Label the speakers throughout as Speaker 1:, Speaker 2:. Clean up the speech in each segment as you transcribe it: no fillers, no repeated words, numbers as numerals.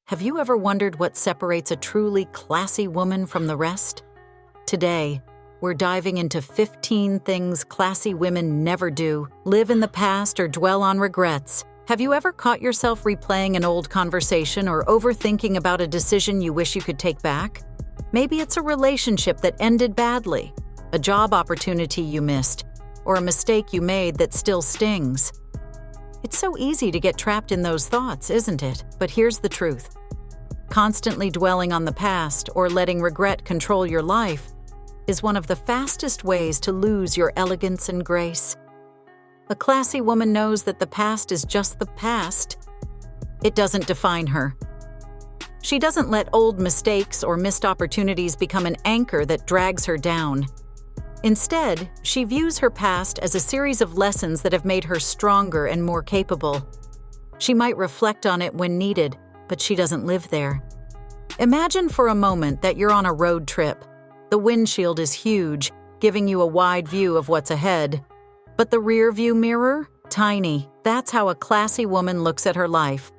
Speaker 1: Have you ever wondered what separates a truly classy woman from the rest? Today, we're diving into 15 things classy women never do, live in the past, or dwell on regrets. Have you ever caught yourself replaying an old conversation or overthinking about a decision you wish you could take back? Maybe it's a relationship that ended badly, a job opportunity you missed, or a mistake you made that still stings. It's so easy to get trapped in those thoughts, isn't it? But here's the truth. Constantly dwelling on the past or letting regret control your life is one of the fastest ways to lose your elegance and grace. A classy woman knows that the past is just the past. It doesn't define her. She doesn't let old mistakes or missed opportunities become an anchor that drags her down. Instead, she views her past as a series of lessons that have made her stronger and more capable. She might reflect on it when needed, but she doesn't live there. Imagine for a moment that you're on a road trip. The windshield is huge, giving you a wide view of what's ahead. But the rear view mirror? Tiny. That's how a classy woman looks at her life.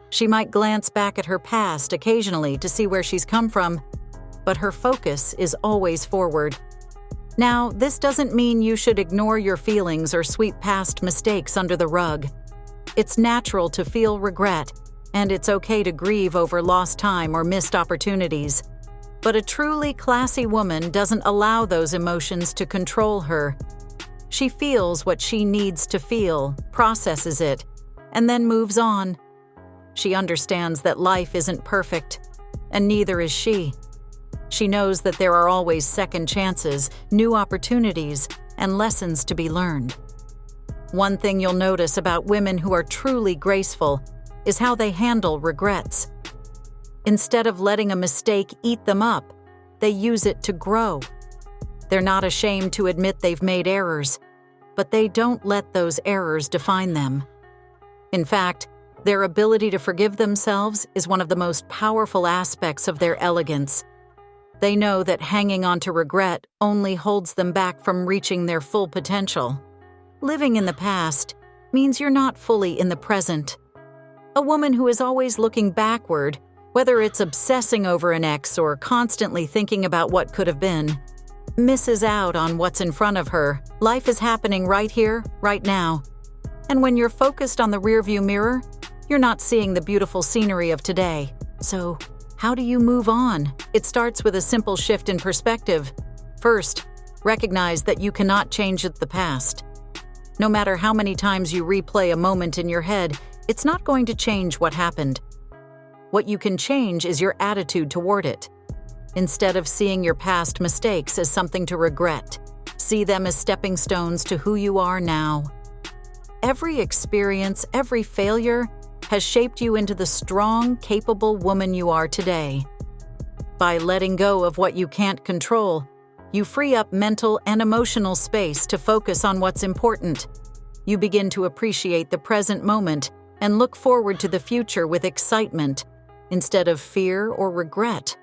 Speaker 1: She might glance back at her past occasionally to see where she's come from, but her focus is always forward. Now, this doesn't mean you should ignore your feelings or sweep past mistakes under the rug. It's natural to feel regret, and it's okay to grieve over lost time or missed opportunities. But a truly classy woman doesn't allow those emotions to control her. She feels what she needs to feel, processes it, and then moves on. She understands that life isn't perfect, and neither is she. She knows that there are always second chances, new opportunities, and lessons to be learned. One thing you'll notice about women who are truly graceful is how they handle regrets. Instead of letting a mistake eat them up, they use it to grow. They're not ashamed to admit they've made errors, but they don't let those errors define them. In fact, their ability to forgive themselves is one of the most powerful aspects of their elegance. They know that hanging on to regret only holds them back from reaching their full potential. Living in the past means you're not fully in the present. A woman who is always looking backward, whether it's obsessing over an ex or constantly thinking about what could have been, misses out on what's in front of her. Life is happening right here, right now. And when you're focused on the rearview mirror, you're not seeing the beautiful scenery of today. So, how do you move on? It starts with a simple shift in perspective. First, recognize that you cannot change the past. No matter how many times you replay a moment in your head, it's not going to change what happened. What you can change is your attitude toward it. Instead of seeing your past mistakes as something to regret, see them as stepping stones to who you are now. Every experience, every failure, has shaped you into the strong, capable woman you are today. By letting go of what you can't control, you free up mental and emotional space to focus on what's important. You begin to appreciate the present moment and look forward to the future with excitement instead of fear or regret.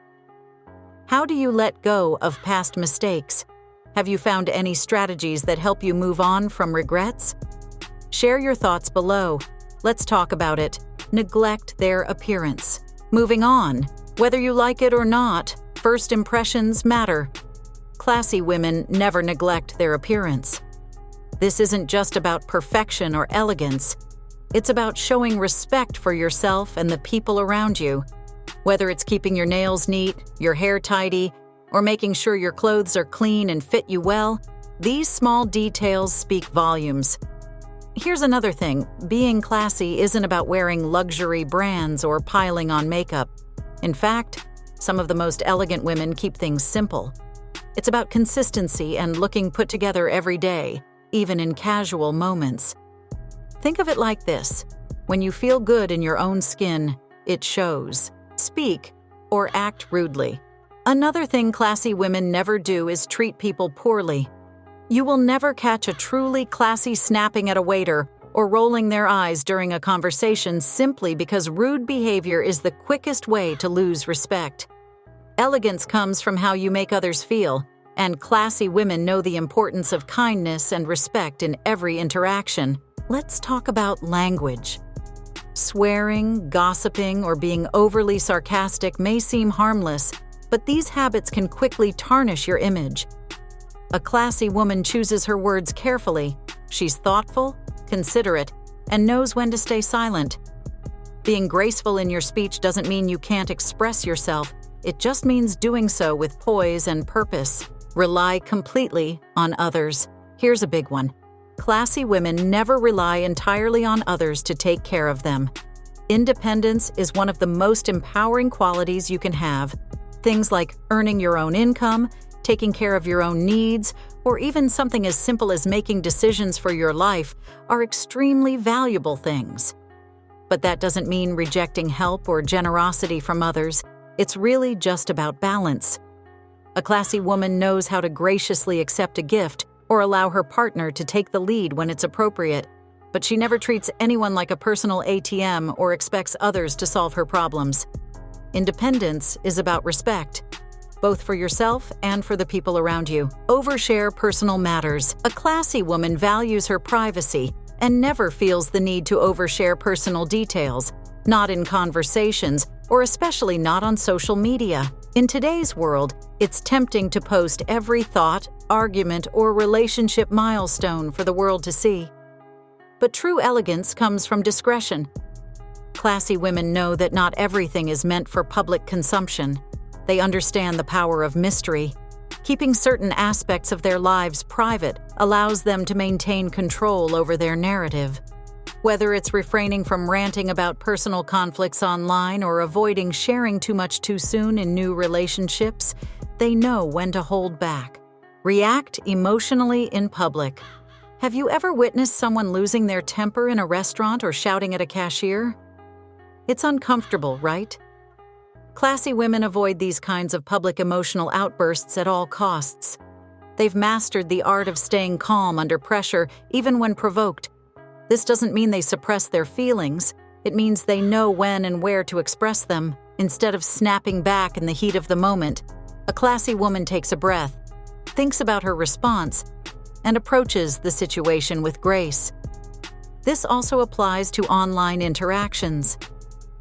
Speaker 1: How do you let go of past mistakes? Have you found any strategies that help you move on from regrets? Share your thoughts below. Let's talk about it. Neglect their appearance. Moving on. Whether you like it or not, first impressions matter. Classy women never neglect their appearance. This isn't just about perfection or elegance. It's about showing respect for yourself and the people around you. Whether it's keeping your nails neat, your hair tidy, or making sure your clothes are clean and fit you well, these small details speak volumes. Here's another thing. Being classy isn't about wearing luxury brands or piling on makeup. In fact, some of the most elegant women keep things simple. It's about consistency and looking put together every day, even in casual moments. Think of it like this. When you feel good in your own skin, it shows. Speak or act rudely. Another thing classy women never do is treat people poorly. You will never catch a truly classy snapping at a waiter or rolling their eyes during a conversation simply because rude behavior is the quickest way to lose respect. Elegance comes from how you make others feel, and classy women know the importance of kindness and respect in every interaction. Let's talk about language. Swearing, gossiping, or being overly sarcastic may seem harmless, but these habits can quickly tarnish your image. A classy woman chooses her words carefully. She's thoughtful, considerate, and knows when to stay silent. Being graceful in your speech doesn't mean you can't express yourself. It just means doing so with poise and purpose. Rely completely on others. Here's a big one. Classy women never rely entirely on others to take care of them. Independence is one of the most empowering qualities you can have. Things like earning your own income, taking care of your own needs, or even something as simple as making decisions for your life are extremely valuable things. But that doesn't mean rejecting help or generosity from others. It's really just about balance. A classy woman knows how to graciously accept a gift or allow her partner to take the lead when it's appropriate, but she never treats anyone like a personal ATM or expects others to solve her problems. Independence is about respect, both for yourself and for the people around you. Overshare personal matters. A classy woman values her privacy and never feels the need to overshare personal details, not in conversations, or especially not on social media. In today's world, it's tempting to post every thought, argument, or relationship milestone for the world to see. But true elegance comes from discretion. Classy women know that not everything is meant for public consumption. They understand the power of mystery. Keeping certain aspects of their lives private allows them to maintain control over their narrative. Whether it's refraining from ranting about personal conflicts online or avoiding sharing too much too soon in new relationships, they know when to hold back. React emotionally in public. Have you ever witnessed someone losing their temper in a restaurant or shouting at a cashier? It's uncomfortable, right? Classy women avoid these kinds of public emotional outbursts at all costs. They've mastered the art of staying calm under pressure, even when provoked. This doesn't mean they suppress their feelings. It means they know when and where to express them. Instead of snapping back in the heat of the moment, a classy woman takes a breath, thinks about her response, and approaches the situation with grace. This also applies to online interactions.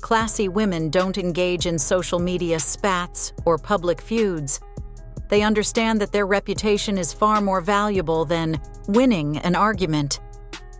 Speaker 1: Classy women don't engage in social media spats or public feuds. They understand that their reputation is far more valuable than winning an argument.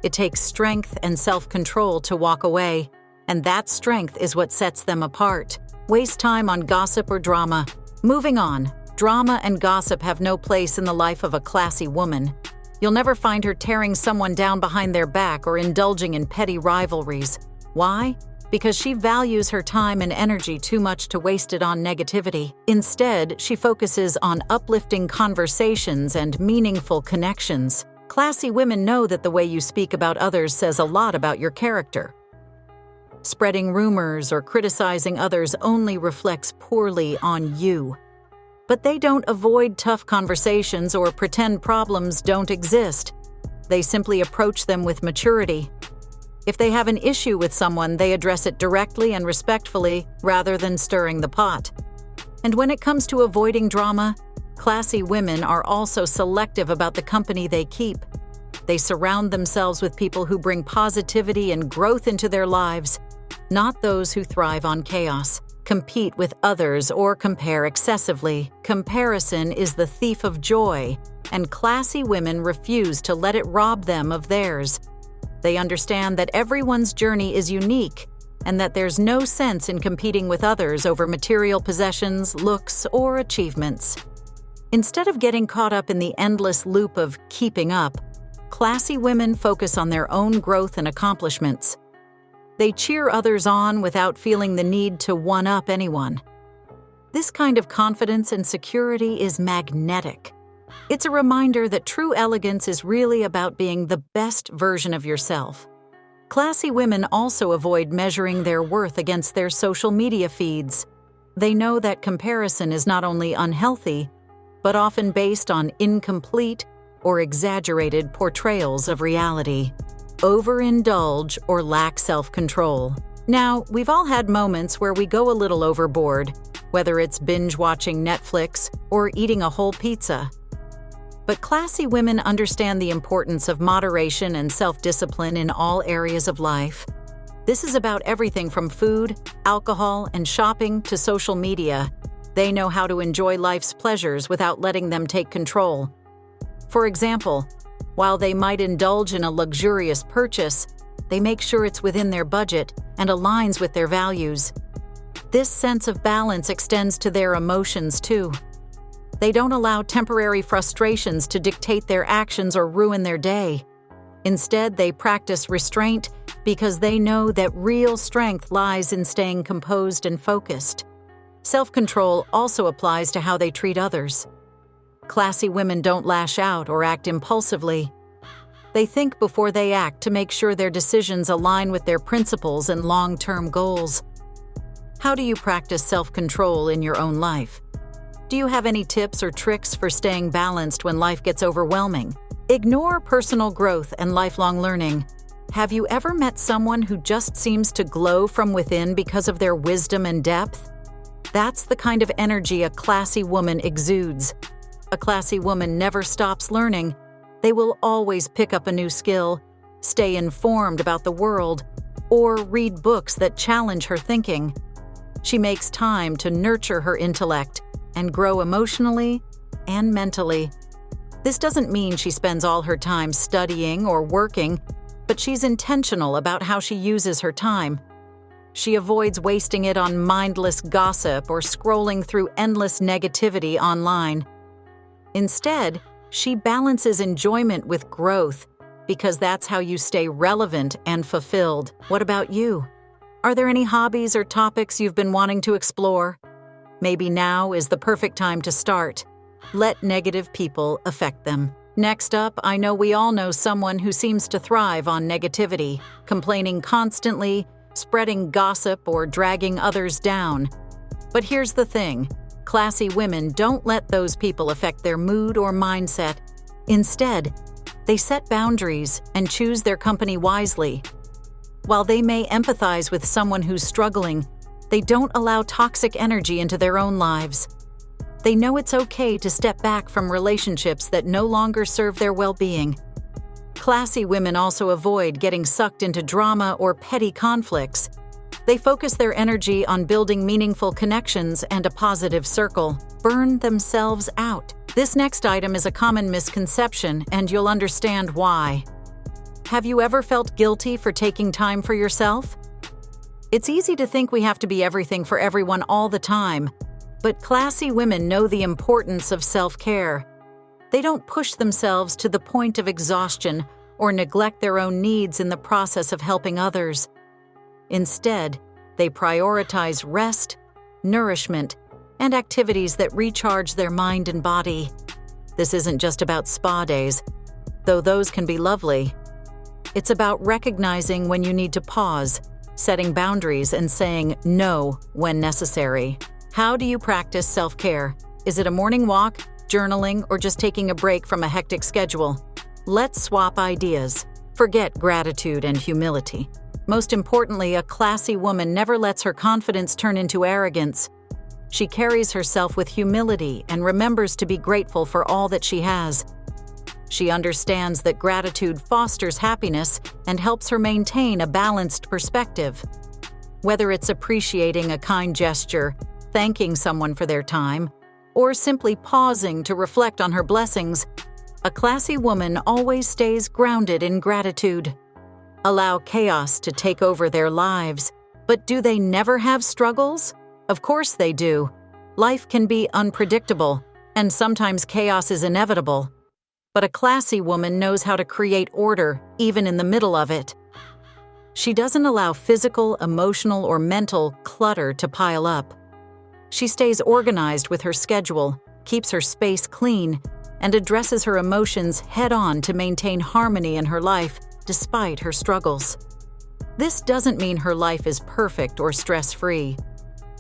Speaker 1: It takes strength and self-control to walk away, and that strength is what sets them apart. Waste time on gossip or drama. Moving on, drama and gossip have no place in the life of a classy woman. You'll never find her tearing someone down behind their back or indulging in petty rivalries. Why? Because she values her time and energy too much to waste it on negativity. Instead, she focuses on uplifting conversations and meaningful connections. Classy women know that the way you speak about others says a lot about your character. Spreading rumors or criticizing others only reflects poorly on you. But they don't avoid tough conversations or pretend problems don't exist. They simply approach them with maturity. If they have an issue with someone, they address it directly and respectfully rather than stirring the pot. And when it comes to avoiding drama, classy women are also selective about the company they keep. They surround themselves with people who bring positivity and growth into their lives, not those who thrive on chaos, compete with others, or compare excessively. Comparison is the thief of joy, and classy women refuse to let it rob them of theirs. They understand that everyone's journey is unique and that there's no sense in competing with others over material possessions, looks, or achievements. Instead of getting caught up in the endless loop of keeping up, classy women focus on their own growth and accomplishments. They cheer others on without feeling the need to one-up anyone. This kind of confidence and security is magnetic. It's a reminder that true elegance is really about being the best version of yourself. Classy women also avoid measuring their worth against their social media feeds. They know that comparison is not only unhealthy, but often based on incomplete or exaggerated portrayals of reality. Overindulge or lack self-control. Now, we've all had moments where we go a little overboard, whether it's binge-watching Netflix or eating a whole pizza. But classy women understand the importance of moderation and self-discipline in all areas of life. This is about everything from food, alcohol, and shopping to social media. They know how to enjoy life's pleasures without letting them take control. For example, while they might indulge in a luxurious purchase, they make sure it's within their budget and aligns with their values. This sense of balance extends to their emotions too. They don't allow temporary frustrations to dictate their actions or ruin their day. Instead, they practice restraint because they know that real strength lies in staying composed and focused. Self-control also applies to how they treat others. Classy women don't lash out or act impulsively. They think before they act to make sure their decisions align with their principles and long-term goals. How do you practice self-control in your own life? Do you have any tips or tricks for staying balanced when life gets overwhelming? Ignore personal growth and lifelong learning. Have you ever met someone who just seems to glow from within because of their wisdom and depth? That's the kind of energy a classy woman exudes. A classy woman never stops learning. They will always pick up a new skill, stay informed about the world, or read books that challenge her thinking. She makes time to nurture her intellect and grow emotionally and mentally. This doesn't mean she spends all her time studying or working, but she's intentional about how she uses her time. She avoids wasting it on mindless gossip or scrolling through endless negativity online. Instead, she balances enjoyment with growth because that's how you stay relevant and fulfilled. What about you? Are there any hobbies or topics you've been wanting to explore? Maybe now is the perfect time to start. Let negative people affect them. Next up, I know we all know someone who seems to thrive on negativity, complaining constantly, spreading gossip, or dragging others down. But here's the thing. Classy women don't let those people affect their mood or mindset. Instead, they set boundaries and choose their company wisely. While they may empathize with someone who's struggling, they don't allow toxic energy into their own lives. They know it's okay to step back from relationships that no longer serve their well-being. Classy women also avoid getting sucked into drama or petty conflicts. They focus their energy on building meaningful connections and a positive circle. Burn themselves out. This next item is a common misconception, and you'll understand why. Have you ever felt guilty for taking time for yourself? It's easy to think we have to be everything for everyone all the time, but classy women know the importance of self-care. They don't push themselves to the point of exhaustion or neglect their own needs in the process of helping others. Instead, they prioritize rest, nourishment, and activities that recharge their mind and body. This isn't just about spa days, though those can be lovely. It's about recognizing when you need to pause, setting boundaries, and saying no when necessary. How do you practice self-care? Is it a morning walk, journaling, or just taking a break from a hectic schedule? Let's swap ideas. Forget gratitude and humility. Most importantly, a classy woman never lets her confidence turn into arrogance. She carries herself with humility and remembers to be grateful for all that she has. She understands that gratitude fosters happiness and helps her maintain a balanced perspective. Whether it's appreciating a kind gesture, thanking someone for their time, or simply pausing to reflect on her blessings, a classy woman always stays grounded in gratitude. Allow chaos to take over their lives. But do they never have struggles? Of course they do. Life can be unpredictable, and sometimes chaos is inevitable. But a classy woman knows how to create order, even in the middle of it. She doesn't allow physical, emotional, or mental clutter to pile up. She stays organized with her schedule, keeps her space clean, and addresses her emotions head-on to maintain harmony in her life despite her struggles. This doesn't mean her life is perfect or stress-free.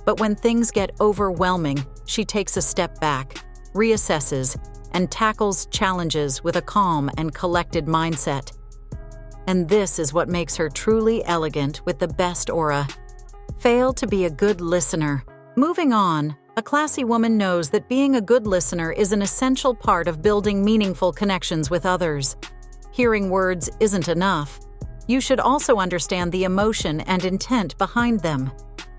Speaker 1: But when things get overwhelming, she takes a step back, reassesses, and tackles challenges with a calm and collected mindset. And this is what makes her truly elegant with the best aura. Fail to be a good listener. Moving on, a classy woman knows that being a good listener is an essential part of building meaningful connections with others. Hearing words isn't enough. You should also understand the emotion and intent behind them.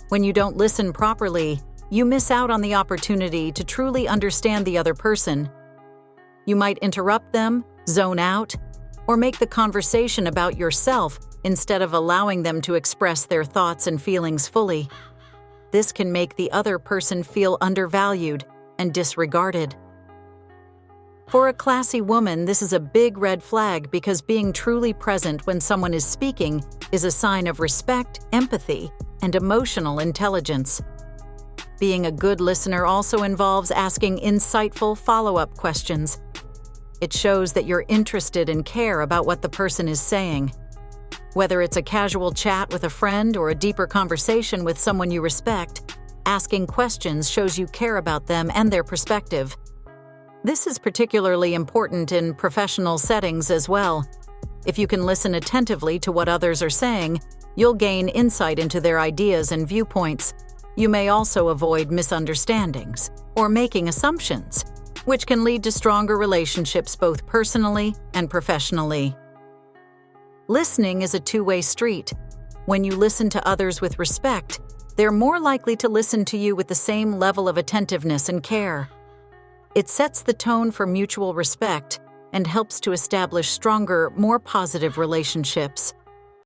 Speaker 1: When you don't listen properly, you miss out on the opportunity to truly understand the other person. You might interrupt them, zone out, or make the conversation about yourself instead of allowing them to express their thoughts and feelings fully. This can make the other person feel undervalued and disregarded. For a classy woman, this is a big red flag because being truly present when someone is speaking is a sign of respect, empathy, and emotional intelligence. Being a good listener also involves asking insightful follow-up questions. It shows that you're interested and care about what the person is saying. Whether it's a casual chat with a friend or a deeper conversation with someone you respect, asking questions shows you care about them and their perspective. This is particularly important in professional settings as well. If you can listen attentively to what others are saying, you'll gain insight into their ideas and viewpoints. You may also avoid misunderstandings or making assumptions, which can lead to stronger relationships both personally and professionally. Listening is a two-way street. When you listen to others with respect, they're more likely to listen to you with the same level of attentiveness and care. It sets the tone for mutual respect and helps to establish stronger, more positive relationships.